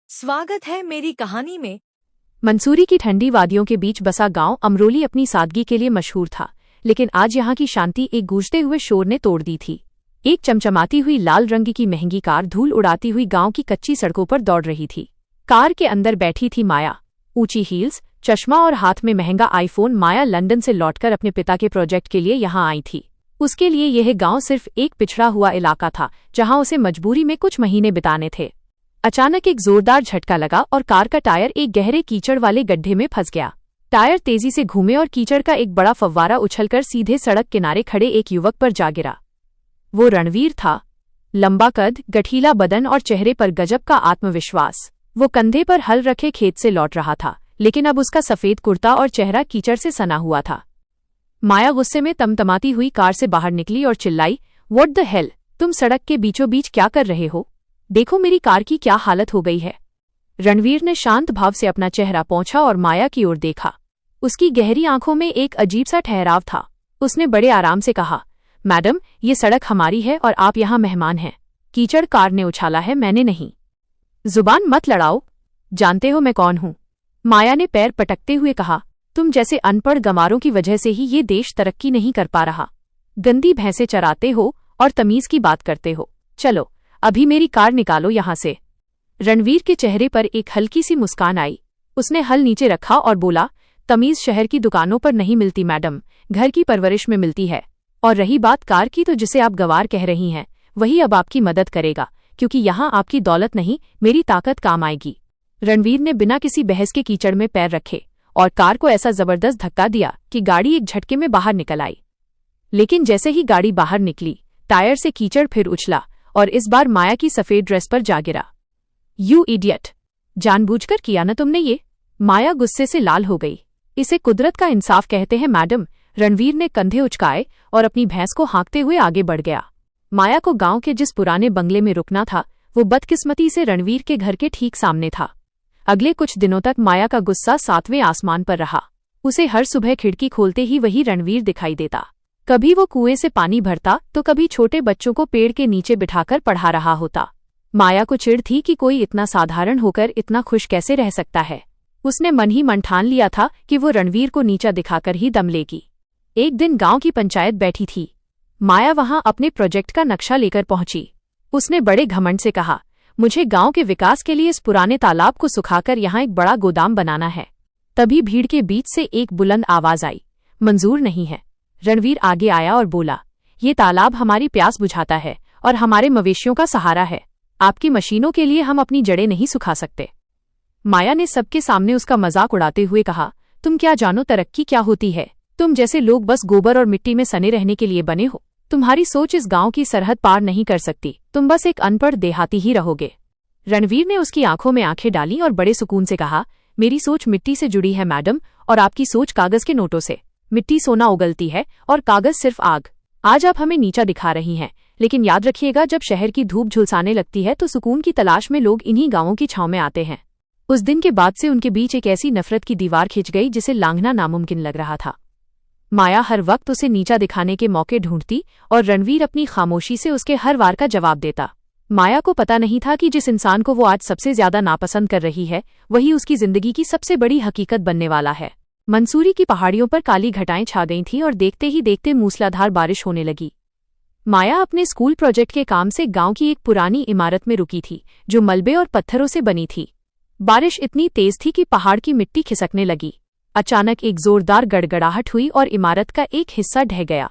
स्वागत है मेरी कहानी में। मंसूरी की ठंडी वादियों के बीच बसा गांव अमरोली अपनी सादगी के लिए मशहूर था, लेकिन आज यहाँ की शांति एक गूंजते हुए शोर ने तोड़ दी थी। एक चमचमाती हुई लाल रंग की महंगी कार धूल उड़ाती हुई गांव की कच्ची सड़कों पर दौड़ रही थी। कार के अंदर बैठी थी माया, ऊंची हील्स, चश्मा और हाथ में महंगा आईफोन। माया लंदन से लौटकर अपने पिता के प्रोजेक्ट के लिए यहाँ आई थी। उसके लिए यह गांव सिर्फ एक पिछड़ा हुआ इलाका था जहां उसे मजबूरी में कुछ महीने बिताने थे। अचानक एक जोरदार झटका लगा और कार का टायर एक गहरे कीचड़ वाले गड्ढे में फंस गया। टायर तेजी से घूमे और कीचड़ का एक बड़ा फव्वारा उछलकर सीधे सड़क किनारे खड़े एक युवक पर जा गिरा। वो रणवीर था। लंबा कद, गठीला बदन और चेहरे पर गजब का आत्मविश्वास। वो कंधे पर हल रखे खेत से लौट रहा था, लेकिन अब उसका सफेद कुर्ता और चेहरा कीचड़ से सना हुआ था। माया गुस्से में तमतमाती हुई कार से बाहर निकली और चिल्लाई, व्हाट द हेल, तुम सड़क के बीचों बीच क्या कर रहे हो? देखो मेरी कार की क्या हालत हो गई है। रणवीर ने शांत भाव से अपना चेहरा पोंछा और माया की ओर देखा। उसकी गहरी आंखों में एक अजीब सा ठहराव था। उसने बड़े आराम से कहा, मैडम, ये सड़क हमारी है और आप यहाँ मेहमान हैं। कीचड़ कार ने उछाला है, मैंने नहीं। जुबान मत लड़ाओ, जानते हो मैं कौन हूँ? माया ने पैर पटकते हुए कहा, तुम जैसे अनपढ़ गंवारों की वजह से ही ये देश तरक्की नहीं कर पा रहा। गंदी भैंसे चराते हो और तमीज की बात करते हो। चलो अभी मेरी कार निकालो यहां से। रणवीर के चेहरे पर एक हल्की सी मुस्कान आई। उसने हल नीचे रखा और बोला, तमीज शहर की दुकानों पर नहीं मिलती मैडम, घर की परवरिश में मिलती है। और रही बात कार की, तो जिसे आप गंवार कह रही हैं वही अब आपकी मदद करेगा, क्योंकि यहाँ आपकी दौलत नहीं, मेरी ताकत काम आएगी। रणवीर ने बिना किसी बहस के कीचड़ में पैर रखे और कार को ऐसा जबरदस्त धक्का दिया कि गाड़ी एक झटके में बाहर निकल आई। लेकिन जैसे ही गाड़ी बाहर निकली, टायर से कीचड़ फिर उछला और इस बार माया की सफेद ड्रेस पर जा गिरा। यू इडियट, जानबूझकर किया ना तुमने ये? माया गुस्से से लाल हो गई। इसे कुदरत का इंसाफ कहते हैं मैडम। रणवीर ने कंधे उचकाए और अपनी भैंस को हाँकते हुए आगे बढ़ गया। माया को गांव के जिस पुराने बंगले में रुकना था, वो बदकिस्मती से रणवीर के घर के ठीक सामने था। अगले कुछ दिनों तक माया का गुस्सा 7वें आसमान पर रहा। उसे हर सुबह खिड़की खोलते ही वही रणवीर दिखाई देता। कभी वो कुएं से पानी भरता तो कभी छोटे बच्चों को पेड़ के नीचे बिठाकर पढ़ा रहा होता। माया को चिढ़ थी कि कोई इतना साधारण होकर इतना खुश कैसे रह सकता है। उसने मन ही मन ठान लिया था कि वो रणवीर को नीचा दिखाकर ही दम लेगी। एक दिन गांव की पंचायत बैठी थी। माया वहां अपने प्रोजेक्ट का नक्शा लेकर पहुंची। उसने बड़े घमंड से कहा, मुझे गांव के विकास के लिए इस पुराने तालाब को सुखाकर यहाँ एक बड़ा गोदाम बनाना है। तभी भीड़ के बीच से एक बुलंद आवाज आई, मंजूर नहीं है। रणवीर आगे आया और बोला, ये तालाब हमारी प्यास बुझाता है और हमारे मवेशियों का सहारा है। आपकी मशीनों के लिए हम अपनी जड़ें नहीं सुखा सकते। माया ने सबके सामने उसका मजाक उड़ाते हुए कहा, तुम क्या जानो तरक्की क्या होती है? तुम जैसे लोग बस गोबर और मिट्टी में सने रहने के लिए बने हो। तुम्हारी सोच इस गांव की सरहद पार नहीं कर सकती। तुम बस एक अनपढ़ देहाती ही रहोगे। रणवीर ने उसकी आंखों में आंखें डाली और बड़े सुकून से कहा, मेरी सोच मिट्टी से जुड़ी है मैडम, और आपकी सोच कागज के नोटों से। मिट्टी सोना उगलती है और कागज सिर्फ आग। आज आप हमें नीचा दिखा रही हैं, लेकिन याद रखिएगा, जब शहर की धूप झुलसाने लगती है तो सुकून की तलाश में लोग इन्हीं गांवों की छांव में आते हैं। उस दिन के बाद से उनके बीच एक ऐसी नफरत की दीवार खिंच गई जिसे लांघना नामुमकिन लग रहा था। माया हर वक्त उसे नीचा दिखाने के मौके ढूंढती और रणवीर अपनी खामोशी से उसके हर वार का जवाब देता। माया को पता नहीं था कि जिस इंसान को वो आज सबसे ज्यादा नापसंद कर रही है, वही उसकी जिंदगी की सबसे बड़ी हकीकत बनने वाला है। मंसूरी की पहाड़ियों पर काली घटाएं छा गई थीं और देखते ही देखते मूसलाधार बारिश होने लगी। माया अपने स्कूल प्रोजेक्ट के काम से गांव की एक पुरानी इमारत में रुकी थी, जो मलबे और पत्थरों से बनी थी। बारिश इतनी तेज थी कि पहाड़ की मिट्टी खिसकने लगी। अचानक एक जोरदार गड़गड़ाहट हुई और इमारत का एक हिस्सा ढह गया।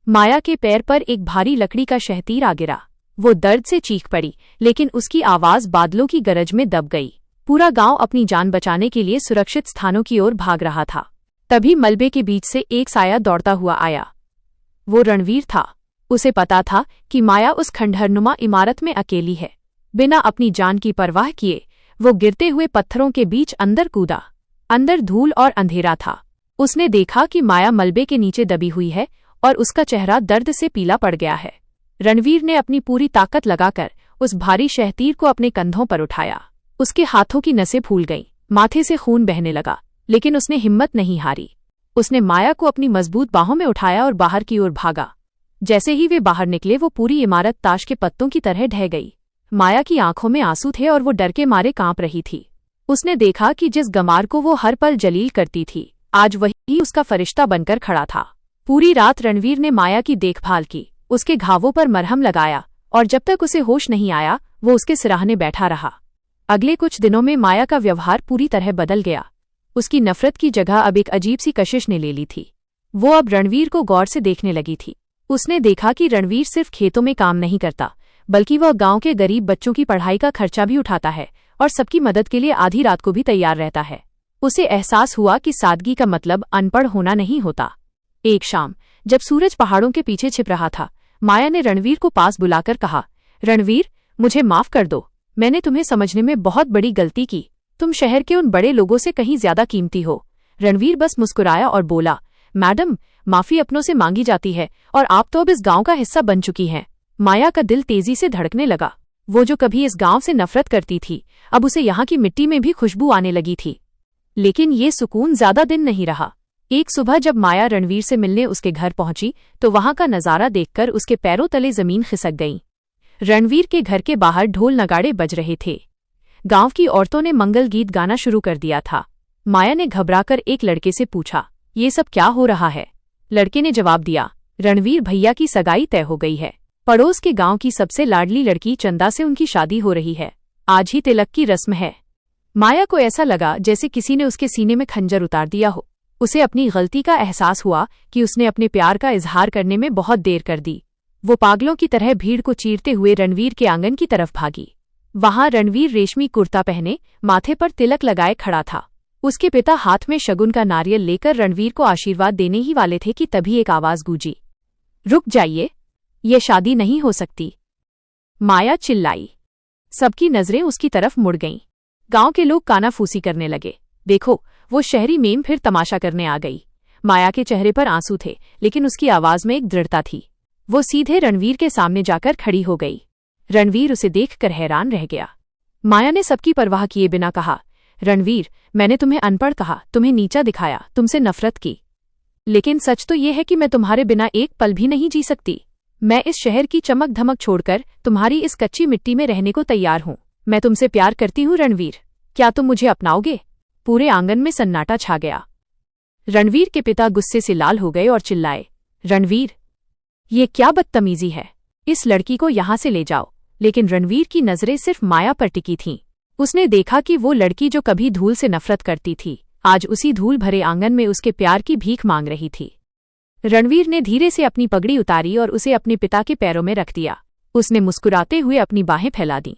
माया के पैर पर एक भारी लकड़ी का शहतीर आ गिरा। वो दर्द से चीख पड़ी, लेकिन उसकी आवाज बादलों की गरज में दब गई। पूरा गांव अपनी जान बचाने के लिए सुरक्षित स्थानों की ओर भाग रहा था। तभी मलबे के बीच से एक साया दौड़ता हुआ आया। वो रणवीर था। उसे पता था कि माया उस खंडहरनुमा इमारत में अकेली है। बिना अपनी जान की परवाह किए वो गिरते हुए पत्थरों के बीच अंदर कूदा। अंदर धूल और अंधेरा था। उसने देखा कि माया मलबे के नीचे दबी हुई है और उसका चेहरा दर्द से पीला पड़ गया है। रणवीर ने अपनी पूरी ताकत लगाकर उस भारी शहतीर को अपने कंधों पर उठाया। उसके हाथों की नसें फूल गईं, माथे से खून बहने लगा, लेकिन उसने हिम्मत नहीं हारी। उसने माया को अपनी मजबूत बाहों में उठाया और बाहर की ओर भागा। जैसे ही वे बाहर निकले, वो पूरी इमारत ताश के पत्तों की तरह ढह गई। माया की आंखों में आंसू थे और वो डर के मारे कांप रही थी। उसने देखा कि जिस गंवार को वो हर पल जलील करती थी, आज वही उसका फरिश्ता बनकर खड़ा था। पूरी रात रणवीर ने माया की देखभाल की, उसके घावों पर मरहम लगाया और जब तक उसे होश नहीं आया वो उसके सिराहने बैठा रहा। अगले कुछ दिनों में माया का व्यवहार पूरी तरह बदल गया। उसकी नफरत की जगह अब एक अजीब सी कशिश ने ले ली थी। वो अब रणवीर को गौर से देखने लगी थी। उसने देखा कि रणवीर सिर्फ खेतों में काम नहीं करता, बल्कि वह गांव के गरीब बच्चों की पढ़ाई का खर्चा भी उठाता है और सबकी मदद के लिए आधी रात को भी तैयार रहता है। उसे एहसास हुआ कि सादगी का मतलब अनपढ़ होना नहीं होता। एक शाम जब सूरज पहाड़ों के पीछे छिप रहा था, माया ने रणवीर को पास बुलाकर कहा, रणवीर, मुझे माफ कर दो, मैंने तुम्हें समझने में बहुत बड़ी गलती की। तुम शहर के उन बड़े लोगों से कहीं ज्यादा कीमती हो। रणवीर बस मुस्कुराया और बोला, मैडम, माफी अपनों से मांगी जाती है और आप तो अब इस गांव का हिस्सा बन चुकी हैं। माया का दिल तेजी से धड़कने लगा। वो जो कभी इस गांव से नफरत करती थी, अब उसे यहाँ की मिट्टी में भी खुशबू आने लगी थी। लेकिन ये सुकून ज्यादा दिन नहीं रहा। एक सुबह जब माया रणवीर से मिलने उसके घर पहुंची तो वहां का नजारा देखकर उसके पैरों तले जमीन खिसक गई। रणवीर के घर के बाहर ढोल नगाड़े बज रहे थे। गांव की औरतों ने मंगल गीत गाना शुरू कर दिया था। माया ने घबराकर एक लड़के से पूछा, ये सब क्या हो रहा है? लड़के ने जवाब दिया, रणवीर भैया की सगाई तय हो गई है। पड़ोस के गांव की सबसे लाडली लड़की चंदा से उनकी शादी हो रही है। आज ही तिलक की रस्म है। माया को ऐसा लगा जैसे किसी ने उसके सीने में खंजर उतार दिया हो। उसे अपनी गलती का एहसास हुआ कि उसने अपने प्यार का इजहार करने में बहुत देर कर दी। वो पागलों की तरह भीड़ को चीरते हुए रणवीर के आंगन की तरफ भागी। वहां रणवीर रेशमी कुर्ता पहने, माथे पर तिलक लगाए खड़ा था। उसके पिता हाथ में शगुन का नारियल लेकर रणवीर को आशीर्वाद देने ही वाले थे कि तभी एक आवाज गूंजी, रुक जाइए, ये शादी नहीं हो सकती। माया चिल्लाई। सबकी नजरें उसकी तरफ मुड़ गईं। गांव के लोग कानाफूसी करने लगे। देखो, वो शहरी मेम फिर तमाशा करने आ गई। माया के चेहरे पर आंसू थे, लेकिन उसकी आवाज में एक दृढ़ता थी। वो सीधे रणवीर के सामने जाकर खड़ी हो गई। रणवीर उसे देखकर हैरान रह गया। माया ने सबकी परवाह किए बिना कहा, रणवीर, मैंने तुम्हें अनपढ़ कहा, तुम्हें नीचा दिखाया, तुमसे नफरत की, लेकिन सच तो ये है कि मैं तुम्हारे बिना एक पल भी नहीं जी सकती। मैं इस शहर की चमक धमक छोड़कर तुम्हारी इस कच्ची मिट्टी में रहने को तैयार हूँ। मैं तुमसे प्यार करती हूँ रणवीर, क्या तुम मुझे अपनाओगे? पूरे आंगन में सन्नाटा छा गया। रणवीर के पिता गुस्से से लाल हो गए और चिल्लाए, रणवीर, ये क्या बदतमीजी है? इस लड़की को यहाँ से ले जाओ। लेकिन रणवीर की नजरें सिर्फ माया पर टिकी थीं। उसने देखा कि वो लड़की जो कभी धूल से नफरत करती थी, आज उसी धूल भरे आंगन में उसके प्यार की भीख मांग रही थी। रणवीर ने धीरे से अपनी पगड़ी उतारी और उसे अपने पिता के पैरों में रख दिया। उसने मुस्कुराते हुए अपनी बाहें फैला दी।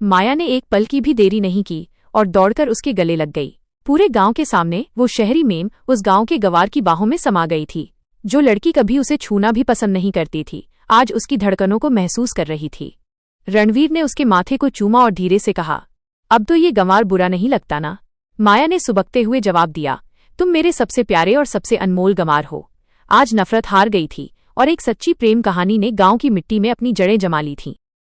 माया ने एक पल की भी देरी नहीं की और दौड़कर उसके गले लग गई। पूरे गांव के सामने वो शहरी मेम उस गांव के गवार की बाहों में समा गई थी। जो लड़की कभी उसे छूना भी पसंद नहीं करती थी, आज उसकी धड़कनों को महसूस कर रही थी। रणवीर ने उसके माथे को चूमा और धीरे से कहा, अब तो ये गंवार बुरा नहीं लगता ना? माया ने सुबकते हुए जवाब दिया, तुम मेरे सबसे प्यारे और सबसे अनमोल गंवार हो। आज नफरत हार गई थी और एक सच्ची प्रेम कहानी ने गांव की मिट्टी में अपनी जड़ें जमा ली थीं।